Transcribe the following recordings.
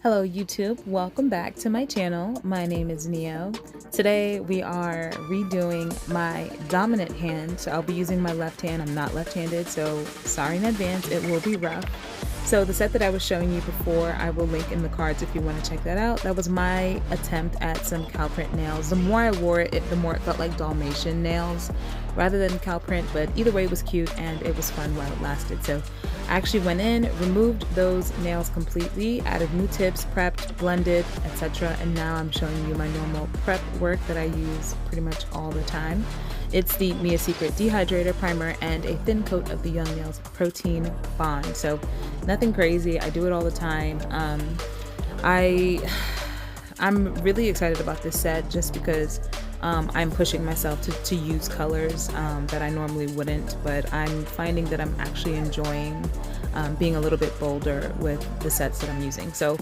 Hello YouTube, welcome back to my channel. My name is Neo. Today we are redoing my dominant hand. So I'll be using my left hand. I'm not left-handed, so sorry in advance, it will be rough. So the set that I was showing you before, I will link in the cards if you want to check that out. That was my attempt at some cow print nails. The more I wore it, the more it felt like Dalmatian nails rather than cow print, but either way it was cute and it was fun while it lasted. So I actually went in, removed those nails completely, added new tips, prepped, blended, etc. And now I'm showing you my normal prep work that I use pretty much all the time. It's the Mia Secret Dehydrator Primer and a thin coat of the Young Nails Protein Bond. So nothing crazy, I do it all the time. I'm really excited about this set just because I'm pushing myself to use colors that I normally wouldn't, but I'm finding that I'm actually enjoying being a little bit bolder with the sets that I'm using. So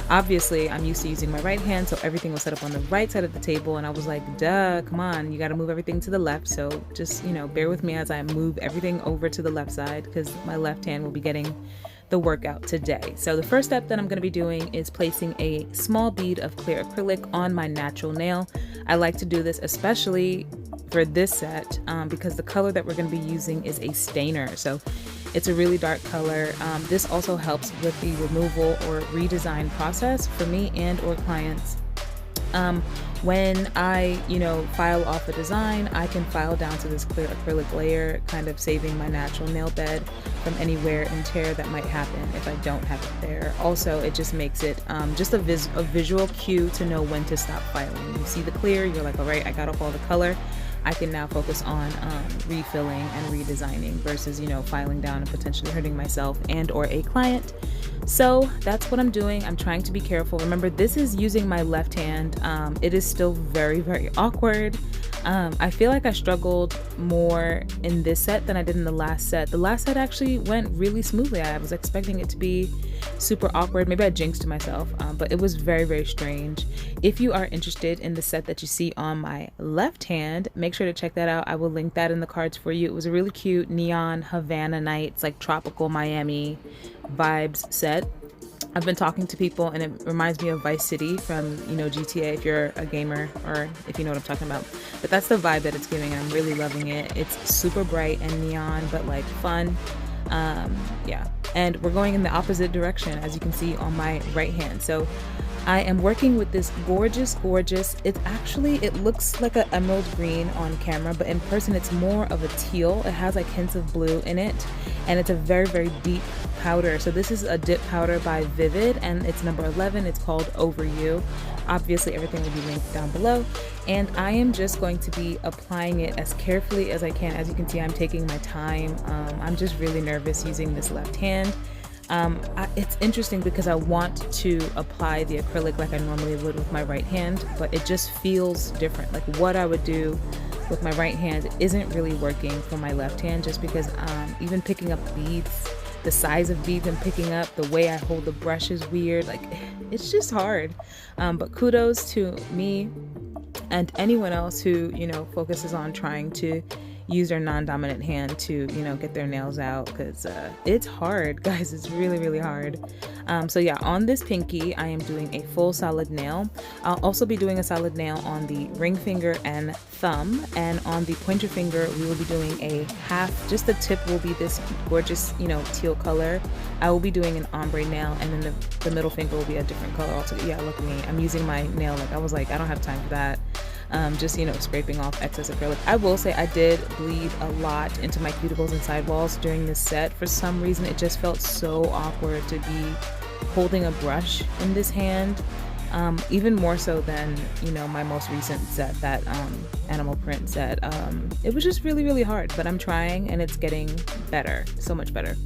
obviously I'm used to using my right hand, so everything was set up on the right side of the table, and I was like, duh, come on, you got to move everything to the left. So just, bear with me as I move everything over to the left side because my left hand will be getting the workout today. So the first step that I'm going to be doing is placing a small bead of clear acrylic on my natural nail. I like to do this especially for this set because the color that we're going to be using is a stainer. So it's a really dark color. This also helps with the removal or redesign process for me and or clients. When I, file off a design, I can file down to this clear acrylic layer, kind of saving my natural nail bed from any wear and tear that might happen if I don't have it there. Also, it just makes it just a visual cue to know when to stop filing. You see the clear, you're like, all right, I got off all the color. I can now focus on refilling and redesigning versus, filing down and potentially hurting myself and or a client. So that's what I'm doing. I'm trying to be careful. Remember, this is using my left hand. It is still very, very awkward. I feel like I struggled more in this set than I did in the last set. The last set actually went really smoothly. I was expecting it to be super awkward. Maybe I jinxed myself, but it was very, very strange. If you are interested in the set that you see on my left hand, make sure to check that out. I will link that in the cards for you. It was a really cute neon Havana nights, like tropical Miami vibes set. I've been talking to people and it reminds me of Vice City from, GTA if you're a gamer or if you know what I'm talking about. But that's the vibe that it's giving and I'm really loving it. It's super bright and neon, but like fun. Yeah. And we're going in the opposite direction, as you can see on my right hand. So I am working with this gorgeous, it looks like an emerald green on camera, but in person it's more of a teal. It has like hints of blue in it, and it's a very, very deep powder. So this is a dip powder by Vivid, and it's number 11. It's called Over You. Obviously everything will be linked down below, and I am just going to be applying it as carefully as I can. As you can see, I'm taking my time. I'm just really nervous using this left hand. It's interesting because I want to apply the acrylic like I normally would with my right hand, but it just feels different. Like what I would do with my right hand isn't really working for my left hand, just because even picking up beads, the size of beads I'm picking up, the way I hold the brush is weird. Like it's just hard. But kudos to me and anyone else who, focuses on trying to use their non-dominant hand to, get their nails out, because it's hard, guys. It's really, really hard. So yeah, on this pinky, I am doing a full solid nail. I'll also be doing a solid nail on the ring finger and thumb, and on the pointer finger, we will be doing a half, just the tip will be this gorgeous, teal color. I will be doing an ombre nail, and then the middle finger will be a different color also. Yeah, look at me. I'm using my nail, like I was like, I don't have time for that. Just scraping off excess acrylic. I will say I did bleed a lot into my cuticles and sidewalls during this set. For some reason it just felt so awkward to be holding a brush in this hand, even more so than my most recent set, that animal print set. It was just really, really hard, but I'm trying and it's getting better, so much better.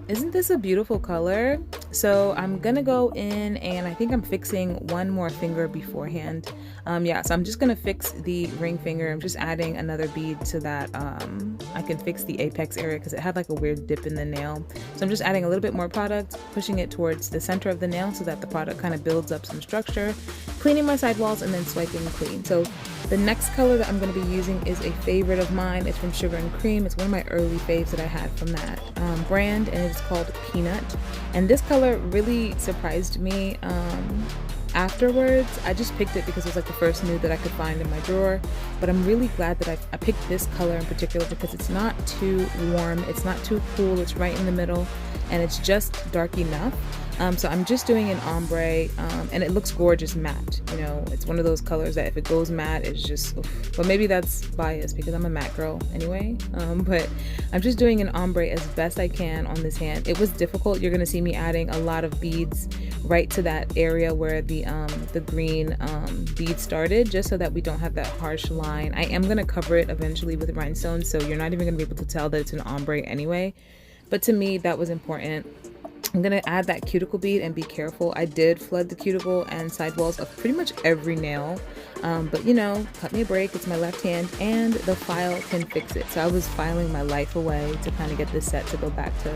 Isn't this a beautiful color? So I'm gonna go in and I think I'm fixing one more finger beforehand. Yeah, so I'm just gonna fix the ring finger. I'm just adding another bead so that I can fix the apex area because it had like a weird dip in the nail. So I'm just adding a little bit more product, pushing it towards the center of the nail so that the product kind of builds up some structure, cleaning my sidewalls and then swiping clean. So the next color that I'm going to be using is a favorite of mine. It's from Sugar and Cream. It's one of my early faves that I had from that brand, and it's called Peanut. And this color really surprised me afterwards. I just picked it because it was like the first nude that I could find in my drawer, but I'm really glad that I picked this color in particular because it's not too warm, it's not too cool, it's right in the middle, and it's just dark enough. So I'm just doing an ombre, and it looks gorgeous matte. You know, it's one of those colors that if it goes matte, it's just, oof. But maybe that's biased because I'm a matte girl anyway. But I'm just doing an ombre as best I can on this hand. It was difficult. You're gonna see me adding a lot of beads right to that area where the green bead started, just so that we don't have that harsh line. I am gonna cover it eventually with rhinestones, so you're not even gonna be able to tell that it's an ombre anyway. But to me, that was important. I'm gonna add that cuticle bead and be careful. I did flood the cuticle and sidewalls of pretty much every nail, but you know, cut me a break, it's my left hand and the file can fix it. So I was filing my life away to kind of get this set to go back to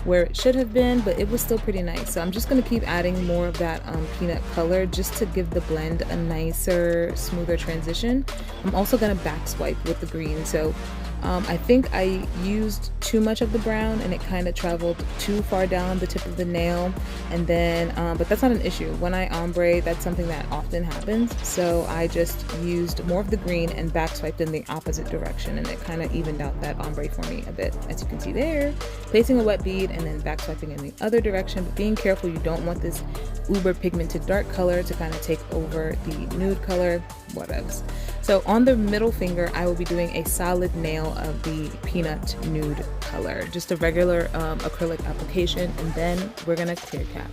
where it should have been, but it was still pretty nice. So I'm just gonna keep adding more of that peanut color just to give the blend a nicer, smoother transition. I'm also gonna back swipe with the green. So I think I used too much of the brown and it kind of traveled too far down the tip of the nail, and then but that's not an issue. When I ombre, that's something that often happens, so I just used more of the green and back swiped in the opposite direction, and it kind of evened out that ombre for me a bit, as you can see there. Placing a wet bead and then back swiping in the other direction, but being careful, you don't want this uber pigmented dark color to kind of take over the nude color, whatevs. So on the middle finger, I will be doing a solid nail of the peanut nude color, just a regular acrylic application, and then we're gonna clear cap.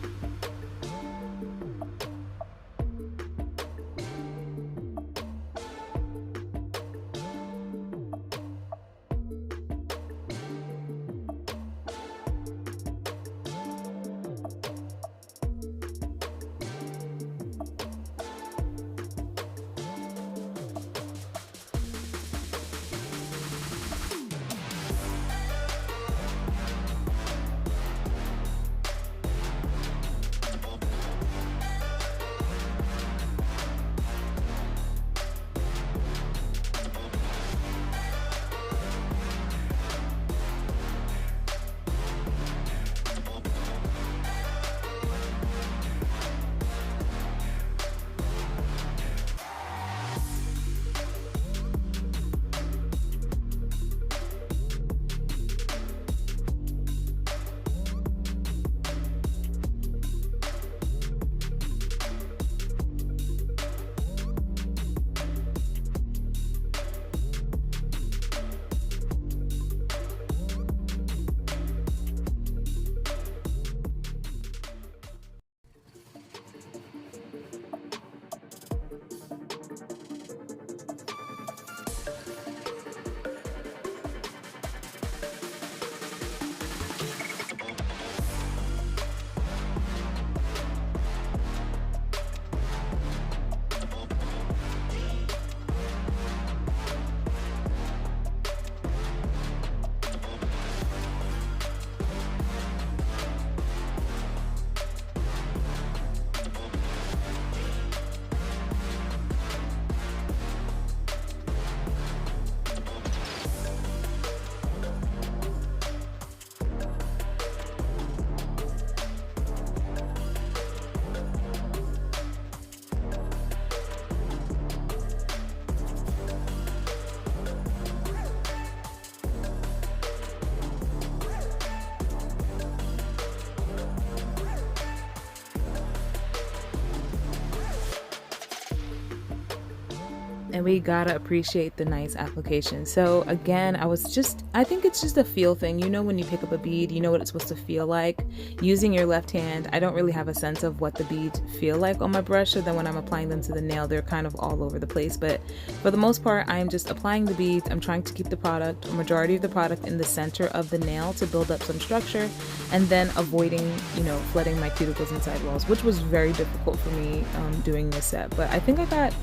and we gotta appreciate the nice application. So again, I think it's just a feel thing. You know, when you pick up a bead, you know what it's supposed to feel like. Using your left hand, I don't really have a sense of what the beads feel like on my brush, so then when I'm applying them to the nail, they're kind of all over the place. But for the most part, I'm just applying the beads. I'm trying to keep the product, a majority of the product, in the center of the nail to build up some structure, and then avoiding, you know, flooding my cuticles and sidewalls, which was very difficult for me doing this set. But I think I got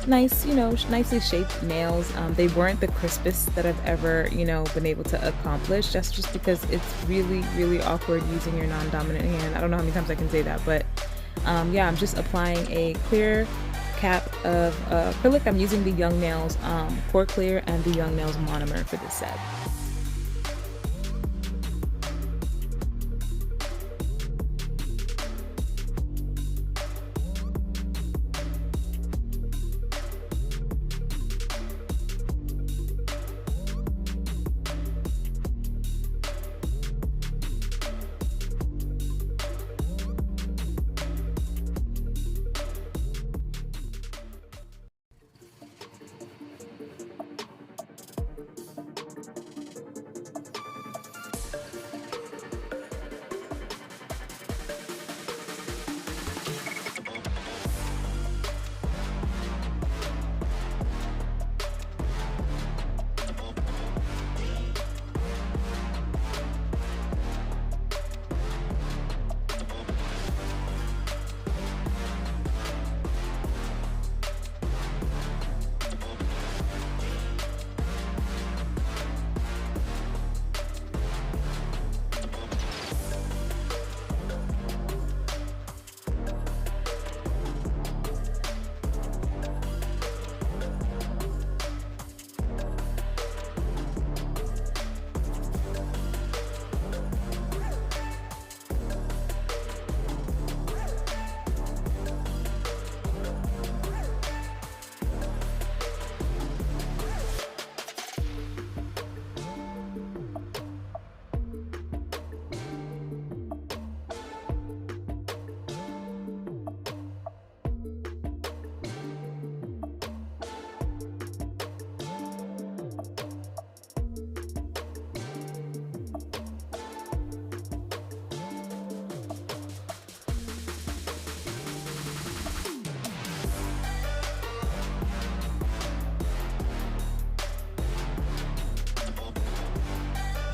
nice, you know, nicely shaped nails. They weren't the crispest that I've ever, you know, been able to accomplish. That's just because it's really, really awkward using your non-dominant hand. I don't know how many times I can say that, but yeah, I'm just applying a clear cap of acrylic. I'm using the Young Nails Core Clear and the Young Nails Monomer for this set.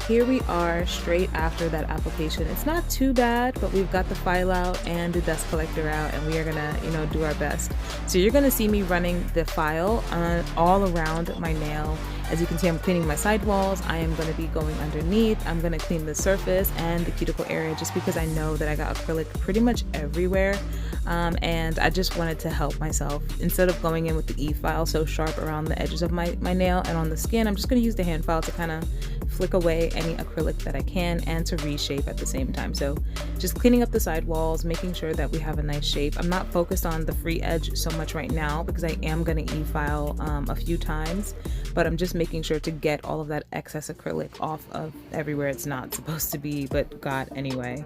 Here we are straight after that application. It's not too bad, but we've got the file out and the dust collector out, and we are gonna, you know, do our best. So you're gonna see me running the file all around my nail. As you can see, I'm cleaning my sidewalls. I am gonna be going underneath. I'm gonna clean the surface and the cuticle area, just because I know that I got acrylic pretty much everywhere. And I just wanted to help myself. Instead of going in with the E-file so sharp around the edges of my nail and on the skin, I'm just gonna use the hand file to kind of flick away any acrylic that I can and to reshape at the same time. So just cleaning up the sidewalls, making sure that we have a nice shape. I'm not focused on the free edge so much right now because I am going to E-file a few times, but I'm just making sure to get all of that excess acrylic off of everywhere it's not supposed to be, but got anyway.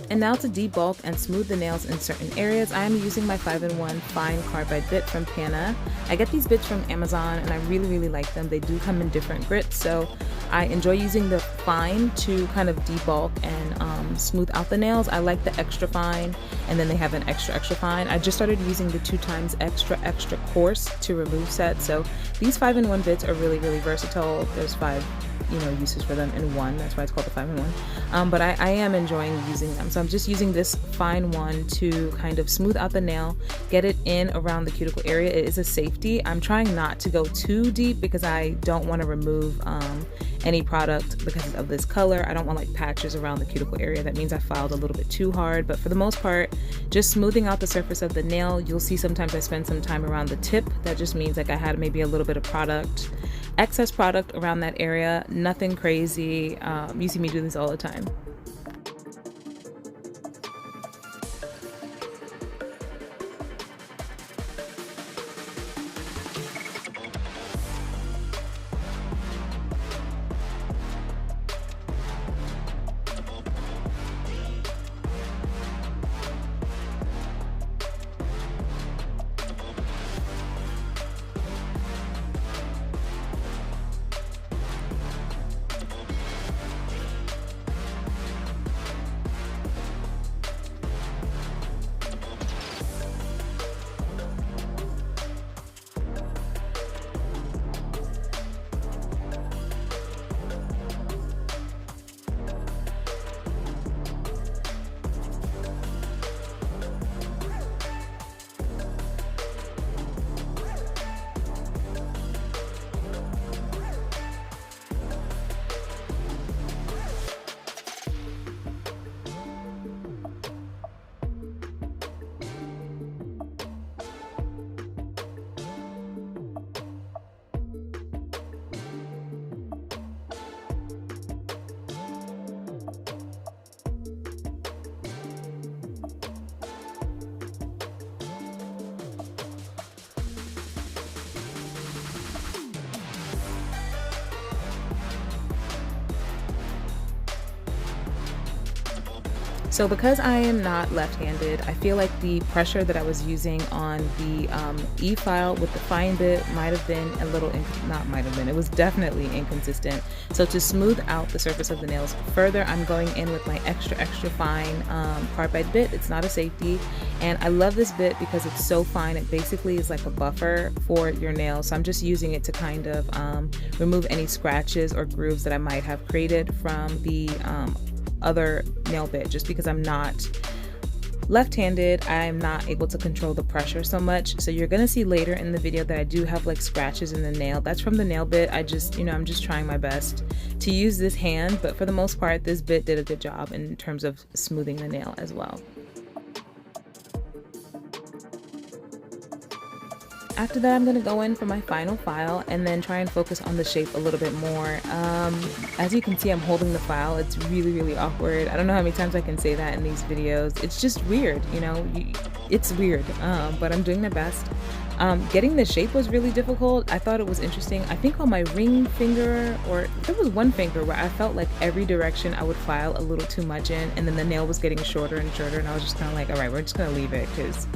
And now to debulk and smooth the nails in certain areas, I am using my 5-in-1 fine carbide bit from Pana. I get these bits from Amazon and I really like them. They do come in different grits, so I enjoy using the fine to kind of debulk and smooth out the nails. I like the extra fine, and then they have an extra fine. I just started using the 2x extra coarse to remove set. So these 5-in-1 bits are really versatile. There's 5 uses for them in one. That's why it's called the 5-in-1. But I am enjoying using them. So I'm just using this fine one to kind of smooth out the nail, get it in around the cuticle area. It is a safety. I'm trying not to go too deep because I don't want to remove any product because of this color. I don't want like patches around the cuticle area. That means I filed a little bit too hard, but for the most part, just smoothing out the surface of the nail. You'll see sometimes I spend some time around the tip. That just means like I had maybe a little bit of excess product around that area. Nothing crazy. You see me do this all the time. So because I am not left-handed, I feel like the pressure that I was using on the E-file with the fine bit might have been a little, it was definitely inconsistent. So to smooth out the surface of the nails further, I'm going in with my extra fine carbide bit. It's not a safety, and I love this bit because it's so fine. It basically is like a buffer for your nails. So I'm just using it to kind of remove any scratches or grooves that I might have created from the other nail bit. Just because I'm not left-handed, I'm not able to control the pressure so much. So you're gonna see later in the video that I do have like scratches in the nail. That's from the nail bit. I'm just trying my best to use this hand, but for the most part, this bit did a good job in terms of smoothing the nail as well. After that, I'm going to go in for my final file and then try and focus on the shape a little bit more. As you can see, I'm holding the file. It's really awkward. I don't know how many times I can say that in these videos. It's just weird, it's weird, but I'm doing my best. Getting the shape was really difficult. I thought it was interesting. I think on my ring finger, or there was one finger where I felt like every direction I would file a little too much in, and then the nail was getting shorter and shorter, and I was just kind of like, all right, we're just going to leave it because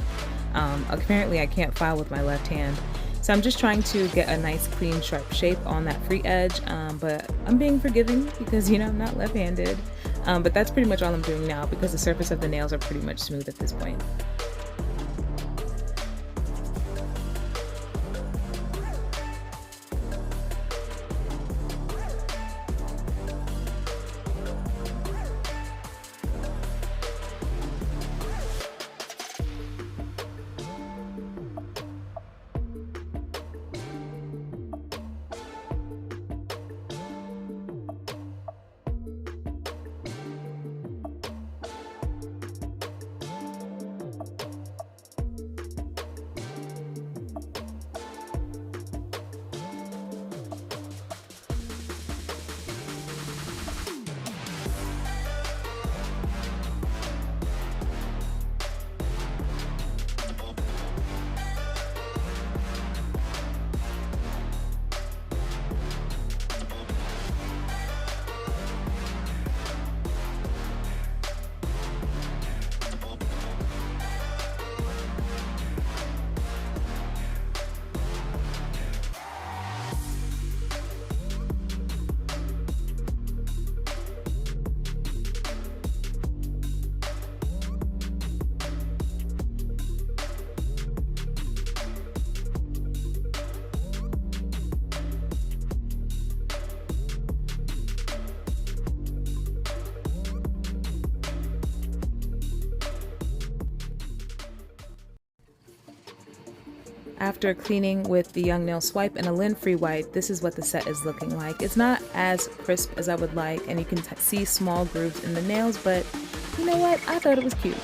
apparently I can't file with my left hand. So I'm just trying to get a nice clean sharp shape on that free edge, but I'm being forgiving because I'm not left-handed, but that's pretty much all I'm doing now because the surface of the nails are pretty much smooth at this point. after cleaning with the Young Nail Swipe and a lint-free wipe, this is what the set is looking like. It's not as crisp as I would like, and you can see small grooves in the nails, but you know what? I thought it was cute.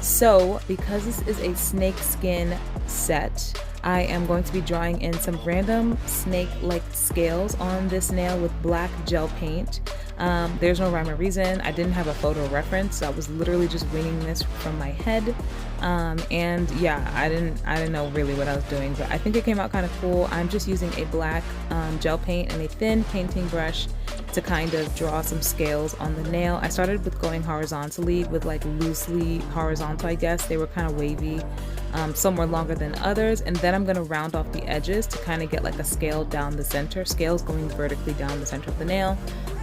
So, because this is a snake skin set, I am going to be drawing in some random snake-like scales on this nail with black gel paint. There's no rhyme or reason. I didn't have a photo reference, so I was literally just winging this from my head. And yeah, I didn't know really what I was doing, but I think it came out kind of cool. I'm just using a black gel paint and a thin painting brush to kind of draw some scales on the nail. I started with going horizontally with like loosely horizontal, I guess. They were kind of wavy. Some were longer than others, and then I'm going to round off the edges to kind of get like a scale down the center, scales going vertically down the center of the nail.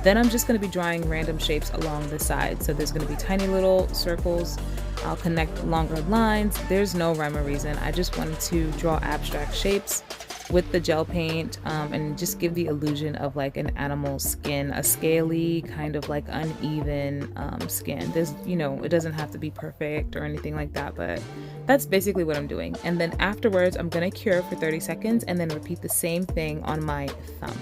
Then I'm just going to be drawing random shapes along the side. So there's going to be tiny little circles. I'll connect longer lines. There's no rhyme or reason. I just wanted to draw abstract shapes with the gel paint and just give the illusion of like an animal skin, a scaly kind of like uneven skin. There's, you know, it doesn't have to be perfect or anything like that, but that's basically what I'm doing. And then afterwards, I'm gonna cure for 30 seconds and then repeat the same thing on my thumb.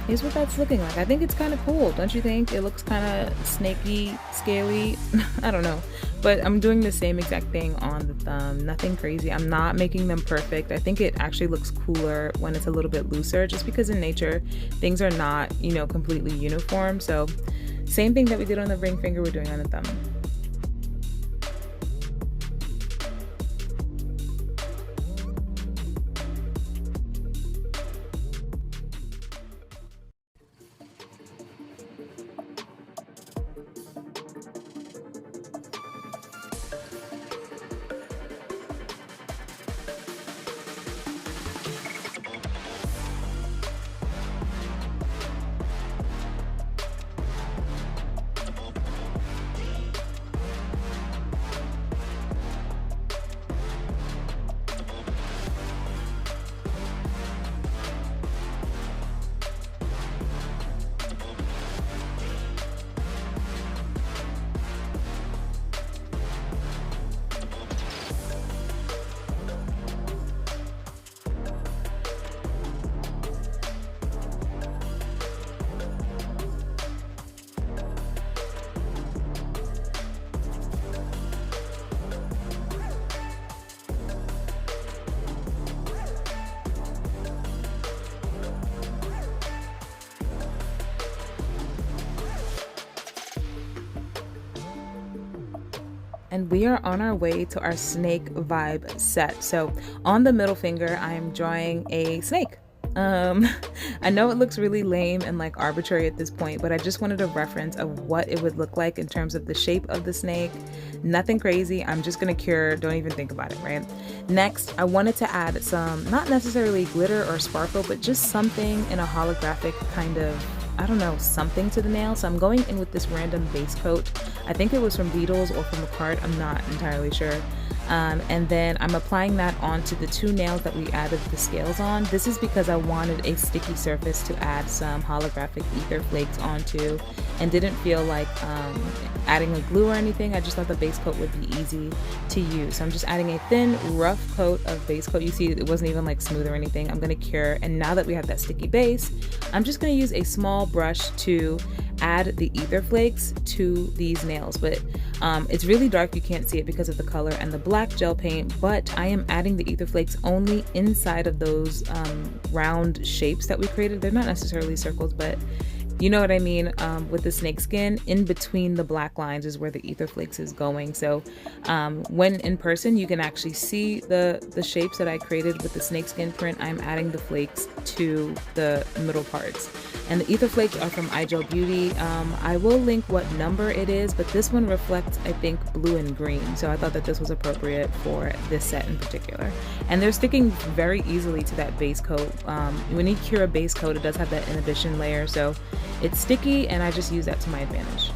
Here's what that's looking like. I think it's kind of cool, don't you think? It looks kind of snaky, scaly, I don't know. But I'm doing the same exact thing on the thumb, nothing crazy. I'm not making them perfect. I think it actually looks cooler when it's a little bit looser, just because in nature, things are not, you know, completely uniform. So same thing that we did on the ring finger, we're doing on the thumb. And we are on our way to our snake vibe set. So on the middle finger, I am drawing a snake. I know it looks really lame and like arbitrary at this point, but I just wanted a reference of what it would look like in terms of the shape of the snake. Nothing crazy. I'm just gonna cure, don't even think about it, right? Next, I wanted to add some, not necessarily glitter or sparkle, but just something in a holographic kind of, I don't know, something to the nail. So I'm going in with this random base coat. I think it was from Beatles or from a card, I'm not entirely sure. And then I'm applying that onto the two nails that we added the scales on. This is because I wanted a sticky surface to add some holographic ether flakes onto, and didn't feel like adding a glue or anything. I just thought the base coat would be easy to use. So I'm just adding a thin, rough coat of base coat. You see, it wasn't even like smooth or anything. I'm gonna cure, and now that we have that sticky base, I'm just gonna use a small brush to add the ether flakes to these nails. But it's really dark, you can't see it because of the color and the black gel paint, but I am adding the ether flakes only inside of those round shapes that we created. They're not necessarily circles, but You know what I mean? With the snake skin, in between the black lines is where the ether flakes is going. So when in person, you can actually see the shapes that I created with the snake skin print. I'm adding the flakes to the middle parts. And the ether flakes are from iGel Beauty. I will link what number it is, but this one reflects, I think, blue and green. So I thought that this was appropriate for this set in particular. And they're sticking very easily to that base coat. When you cure a base coat, it does have that inhibition layer. So it's sticky, and I just use that to my advantage.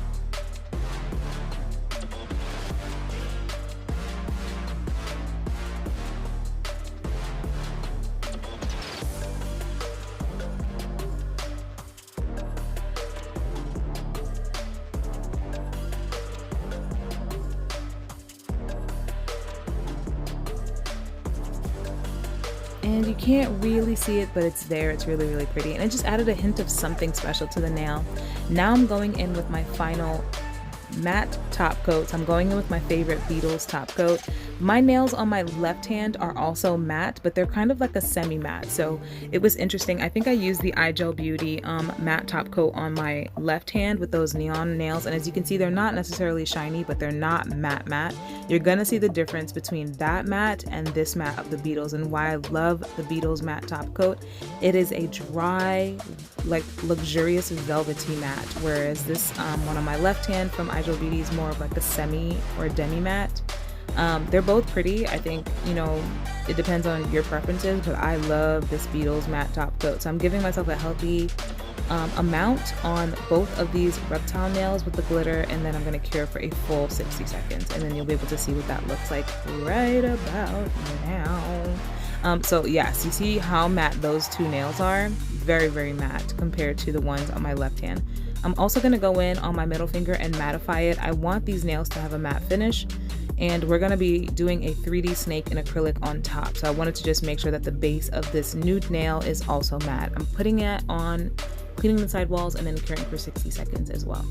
And you can't really see it, but it's there. It's really, really pretty. And it just added a hint of something special to the nail. Now I'm going in with my final matte top coats. I'm going in with my favorite Beetles top coat. My nails on my left hand are also matte, but they're kind of like a semi-matte. So it was interesting. I think I used the iGel Beauty matte top coat on my left hand with those neon nails. And as you can see, they're not necessarily shiny, but they're not matte. You're gonna see the difference between that matte and this matte of the Beetles, and why I love the Beetles matte top coat. It is a dry, like luxurious velvety matte, whereas this one on my left hand from iGel Beauty is more of like a semi or demi matte. They're both pretty. I think, you know, it depends on your preferences, but I love this Beetles matte top coat. So I'm giving myself a healthy amount on both of these reptile nails with the glitter, and then I'm going to cure for a full 60 seconds, and then you'll be able to see what that looks like right about now. So yes, you see how matte those two nails are? Very, very matte compared to the ones on my left hand. I'm also going to go in on my middle finger and mattify it. I want these nails to have a matte finish, and we're going to be doing a 3D snake in acrylic on top. So I wanted to just make sure that the base of this nude nail is also matte. I'm putting it on, cleaning the sidewalls, and then curing for 60 seconds as well.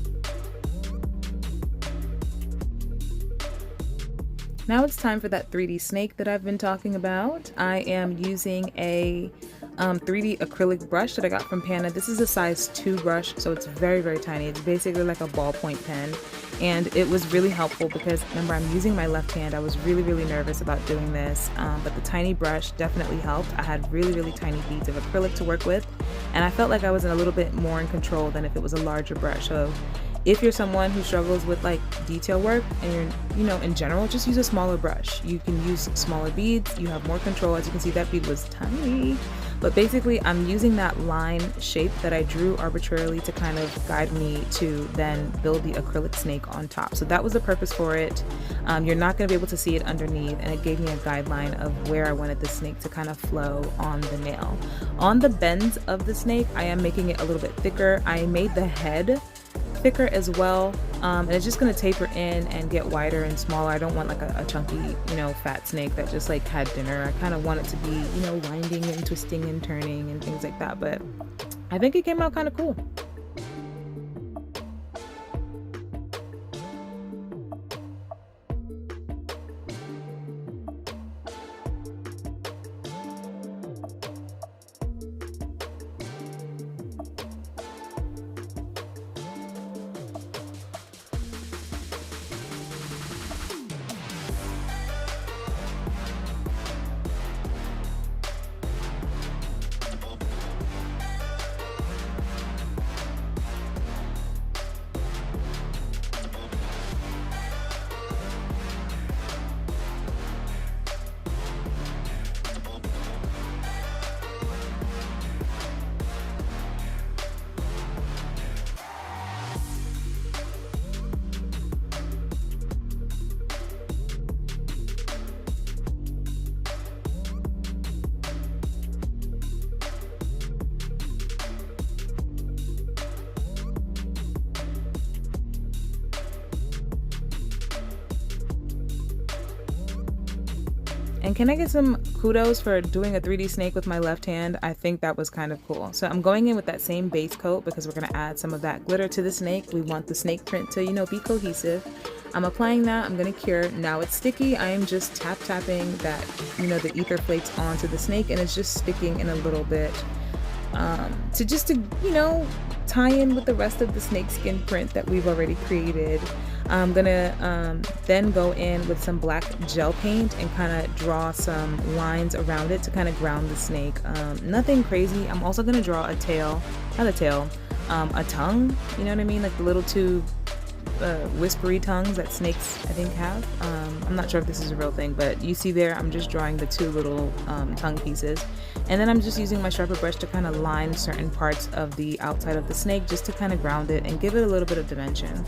Now it's time for that 3D snake that I've been talking about. I am using a 3D acrylic brush that I got from Pana. This is a size 2 brush, so it's very, very tiny. It's basically like a ballpoint pen, and it was really helpful because, remember, I'm using my left hand. I was really, really nervous about doing this, but the tiny brush definitely helped. I had really, really tiny beads of acrylic to work with, and I felt like I was a little bit more in control than if it was a larger brush. So if you're someone who struggles with like detail work and you're, you know, in general, just use a smaller brush. You can use smaller beads. You have more control. As you can see, that bead was tiny. But basically, I'm using that line shape that I drew arbitrarily to kind of guide me to then build the acrylic snake on top. So that was the purpose for it. You're not going to be able to see it underneath, and it gave me a guideline of where I wanted the snake to kind of flow on the nail. On the bends of the snake, I am making it a little bit thicker. I made the head thicker as well, and it's just going to taper in and get wider and smaller. I don't want like a chunky, you know, fat snake that just like had dinner. I kind of want it to be, you know, winding and twisting and turning and things like that, but I think it came out kind of cool. And can I get some kudos for doing a 3D snake with my left hand? I think that was kind of cool. So I'm going in with that same base coat because we're going to add some of that glitter to the snake. We want the snake print to, you know, be cohesive. I'm applying that. I'm going to cure. Now it's sticky. I am just tapping that, you know, the ether flakes onto the snake, and it's just sticking in a little bit to you know, tie in with the rest of the snakeskin print that we've already created. I'm gonna then go in with some black gel paint and kind of draw some lines around it to kind of ground the snake. Nothing crazy. I'm also gonna draw a tail, not a tail, a tongue, you know what I mean, like the little two whispery tongues that snakes I think have. I'm not sure if this is a real thing, but you see there I'm just drawing the two little tongue pieces, and then I'm just using my sharper brush to kind of line certain parts of the outside of the snake just to kind of ground it and give it a little bit of dimension.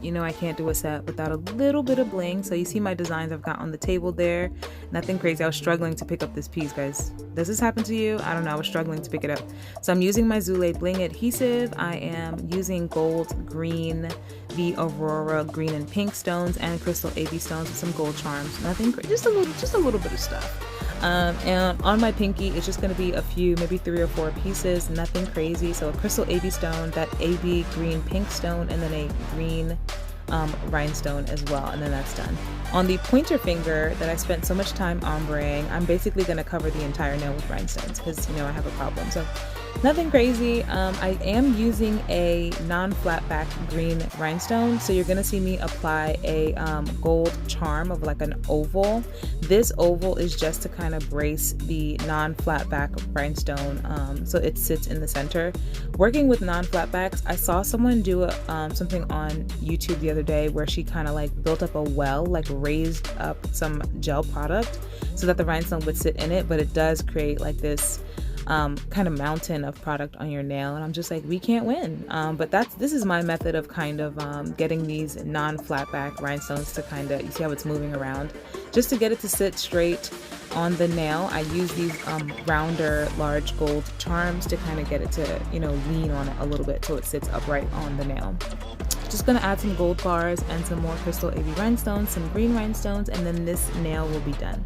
You know I can't do a set without a little bit of bling. So you see my designs I've got on the table there. Nothing crazy. I was struggling to pick up this piece, guys. Does this happen to you? I don't know. I was struggling to pick it up. So I'm using my Zulay bling adhesive. I am using gold, green, the Aurora green and pink stones, and crystal AB stones with some gold charms. Nothing crazy. Just a little bit of stuff. And on my pinky it's just going to be a few, maybe 3 or 4 pieces, nothing crazy. So a crystal AB stone, that AB green pink stone, and then a green rhinestone as well, and then that's done. On the pointer finger that I spent so much time ombreing, I'm basically going to cover the entire nail with rhinestones because, you know, I have a problem. So nothing crazy. I am using a non-flat back green rhinestone, so you're going to see me apply a gold charm of like an oval. This oval is just to kind of brace the non-flat back rhinestone, so it sits in the center. Working with non-flat backs, I saw someone do something on YouTube the other day where she kind of like built up a well, like raised up some gel product so that the rhinestone would sit in it, but it does create like this kind of mountain of product on your nail, and I'm just like, we can't win. But this is my method of kind of getting these non-flat back rhinestones to kind of, you see how it's moving around, just to get it to sit straight on the nail. I use these rounder large gold charms to kind of get it to, you know, lean on it a little bit so it sits upright on the nail. Just gonna add some gold bars and some more crystal AB rhinestones, some green rhinestones, and then this nail will be done.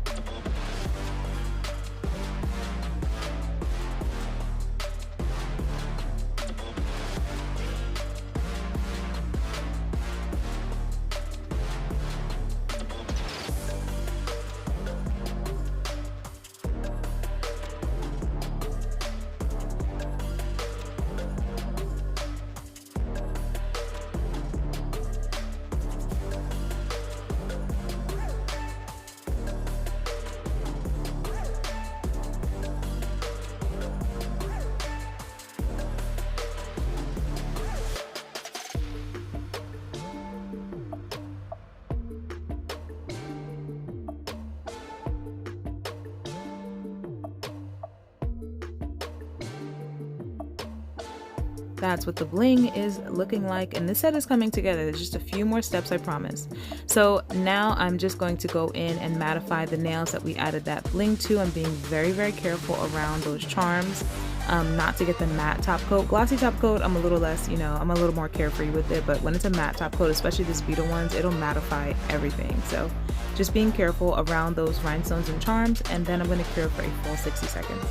That's what the bling is looking like, and this set is coming together. There's just a few more steps, I promise. So now I'm just going to go in and mattify the nails that we added that bling to. I'm being very, very careful around those charms, not to get the matte top coat. Glossy top coat, I'm a little less, you know, I'm a little more carefree with it, but when it's a matte top coat, especially these beetle ones, it'll mattify everything. So just being careful around those rhinestones and charms, and then I'm going to cure for a full 60 seconds.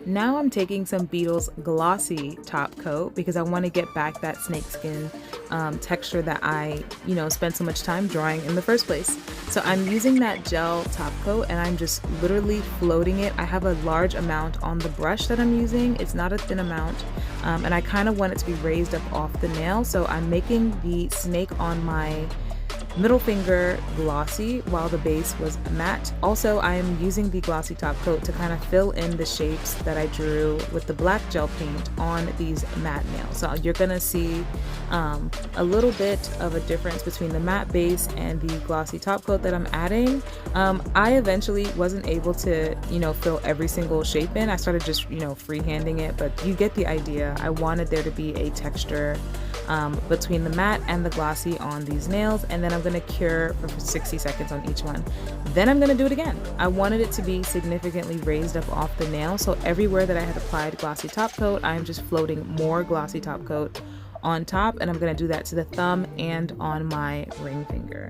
Now I'm taking some Beetle's glossy top coat because I want to get back that snakeskin texture that I, you know, spent so much time drawing in the first place. So I'm using that gel top coat and I'm just literally floating it. I have a large amount on the brush that I'm using. It's not a thin amount, and I kind of want it to be raised up off the nail. So I'm making the snake on my middle finger glossy while the base was matte. Also, I am using the glossy top coat to kind of fill in the shapes that I drew with the black gel paint on these matte nails. So you're gonna see a little bit of a difference between the matte base and the glossy top coat that I'm adding. I eventually wasn't able to, fill every single shape in. I started just, freehanding it, but you get the idea. I wanted there to be a texture between the matte and the glossy on these nails, and then I'm gonna cure for 60 seconds on each one. Then I'm gonna do it again. I wanted it to be significantly raised up off the nail, so everywhere that I had applied glossy top coat, I'm just floating more glossy top coat on top, and I'm gonna do that to the thumb and on my ring finger.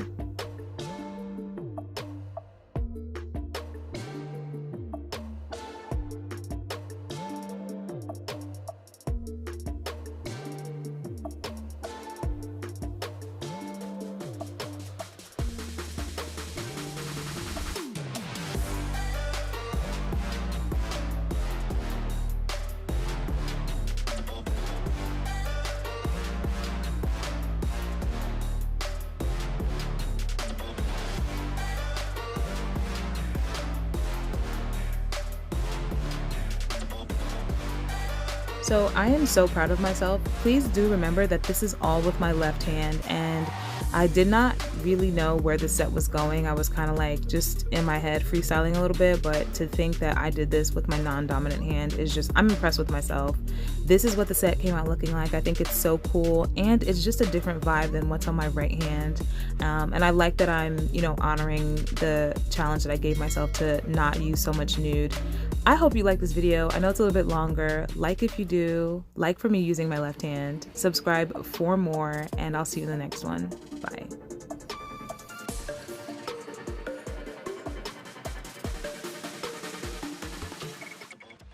So I am so proud of myself. Please do remember that this is all with my left hand, and I did not really know where the set was going. I was kind of like just in my head freestyling a little bit, but to think that I did this with my non-dominant hand is just, I'm impressed with myself. This is what the set came out looking like. I think it's so cool, and it's just a different vibe than what's on my right hand. And I like that I'm, honoring the challenge that I gave myself to not use so much nude. I hope you like this video. I know it's a little bit longer. Like if you do, like for me using my left hand, subscribe for more, and I'll see you in the next one. Bye.